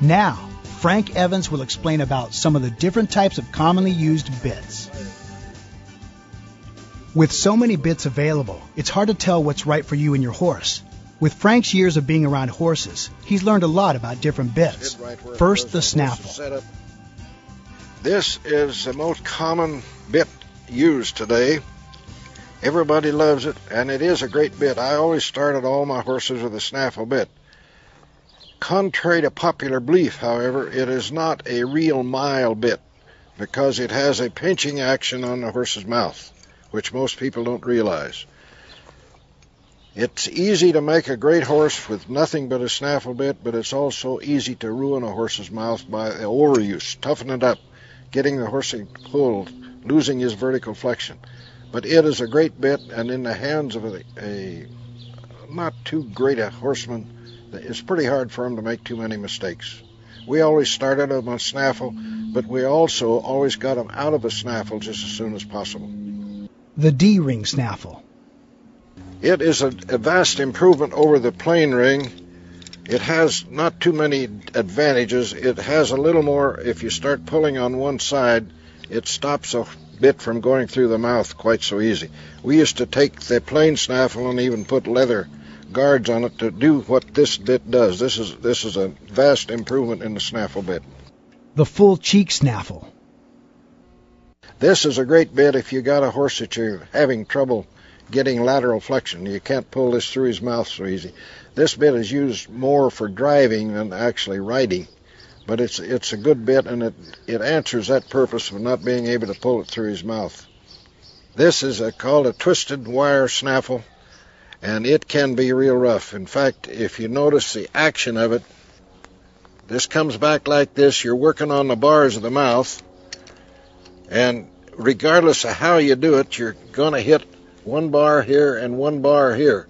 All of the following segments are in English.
Now, Frank Evans will explain about some of the different types of commonly used bits. With so many bits available, it's hard to tell what's right for you and your horse. With Frank's years of being around horses, he's learned a lot about different bits. First, the snaffle. This is the most common bit used today. Everybody loves it, and it is a great bit. I always started all my horses with a snaffle bit. Contrary to popular belief, however, it is not a real mild bit because it has a pinching action on the horse's mouth, which most people don't realize. It's easy to make a great horse with nothing but a snaffle bit, but it's also easy to ruin a horse's mouth by overuse, toughen it up, getting the horse pulled, losing his vertical flexion. But it is a great bit, and in the hands of a not too great a horseman, it's pretty hard for him to make too many mistakes. We always started him on snaffle, but we also always got him out of a snaffle just as soon as possible. The D-ring snaffle. It is a vast improvement over the plain ring. It has not too many advantages. It has a little more. If you start pulling on one side, it stops a bit from going through the mouth quite so easy. We used to take the plain snaffle and even put leather guards on it to do what this bit does. This is a vast improvement in the snaffle bit. The full cheek snaffle. This is a great bit if you got a horse that you're having trouble getting lateral flexion. You can't pull this through his mouth so easy. This bit is used more for driving than actually riding, but it's a good bit, and it answers that purpose of not being able to pull it through his mouth. This is called a twisted wire snaffle, and it can be real rough. In fact, if you notice the action of it, this comes back like this. You're working on the bars of the mouth, and regardless of how you do it, you're going to hit one bar here and one bar here.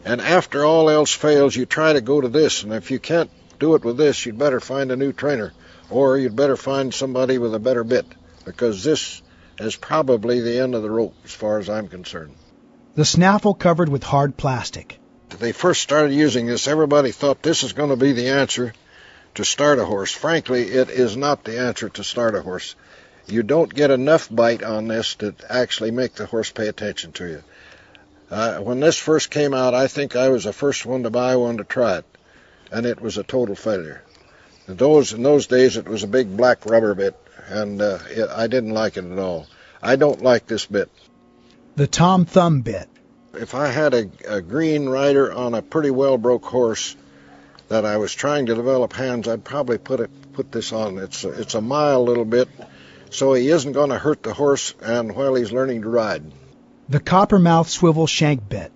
And after all else fails, you try to go to this, and if you can't do it with this, you'd better find a new trainer, or you'd better find somebody with a better bit, because this is probably the end of the rope as far as I'm concerned. The snaffle covered with hard plastic. When they first started using this, everybody thought this is going to be the answer to start a horse. Frankly, it is not the answer to start a horse. You don't get enough bite on this to actually make the horse pay attention to you. When this first came out, I think I was the first one to buy one to try it, and it was a total failure. In those days, it was a big black rubber bit, and I didn't like it at all. I don't like this bit. The Tom Thumb bit. If I had a green rider on a pretty well broke horse that I was trying to develop hands, I'd probably put this on. It's a mild little bit, so he isn't going to hurt the horse and while he's learning to ride. The Coppermouth swivel shank bit.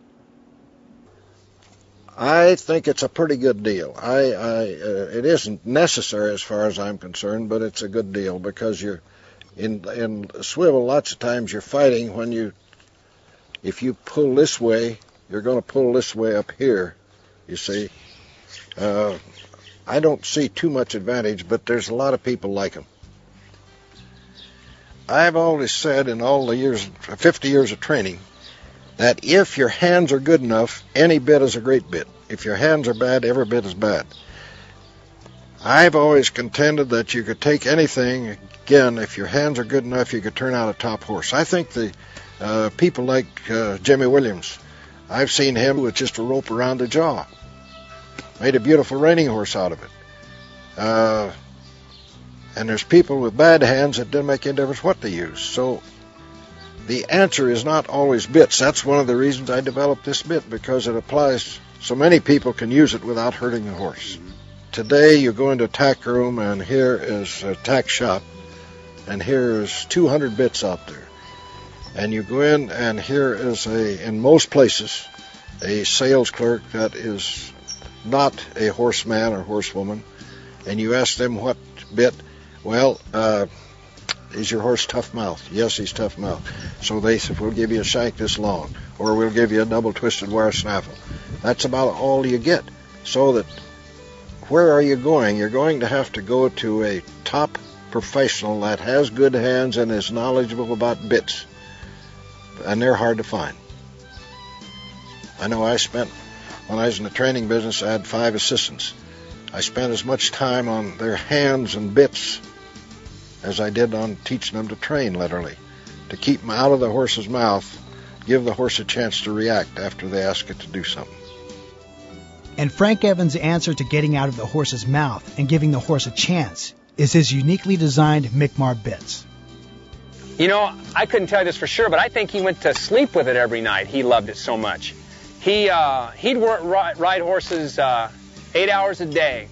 I think it's a pretty good deal. It isn't necessary as far as I'm concerned, but it's a good deal because you're in swivel. Lots of times you're fighting when if you pull this way, you're going to pull this way up here. You see, I don't see too much advantage, but there's a lot of people like them. I've always said in all the years, 50 years of training, that if your hands are good enough, any bit is a great bit. If your hands are bad, every bit is bad. I've always contended that you could take anything. Again, if your hands are good enough, you could turn out a top horse. I think the people like Jimmy Williams, I've seen him with just a rope around the jaw. Made a beautiful reining horse out of it. And there's people with bad hands that didn't make any difference what they use. So the answer is not always bits. That's one of the reasons I developed this bit, because it applies so many people can use it without hurting the horse. Today you go into a tack room, and here is a tack shop, and here is 200 bits out there. And you go in, and here is in most places, a sales clerk that is not a horseman or horsewoman, and you ask them what bit. Well, is your horse tough mouth? Yes, he's tough mouth. So they said, we'll give you a shank this long, or we'll give you a double twisted wire snaffle. That's about all you get. So that, where are you going? You're going to have to go to a top professional that has good hands and is knowledgeable about bits. And they're hard to find. I know when I was in the training business, I had 5 assistants. I spent as much time on their hands and bits as I did on teaching them to train, literally, to keep them out of the horse's mouth, give the horse a chance to react after they ask it to do something. And Frank Evans' answer to getting out of the horse's mouth and giving the horse a chance is his uniquely designed Mikmar bits. You know, I couldn't tell you this for sure, but I think he went to sleep with it every night. He loved it so much. He'd ride horses 8 hours a day.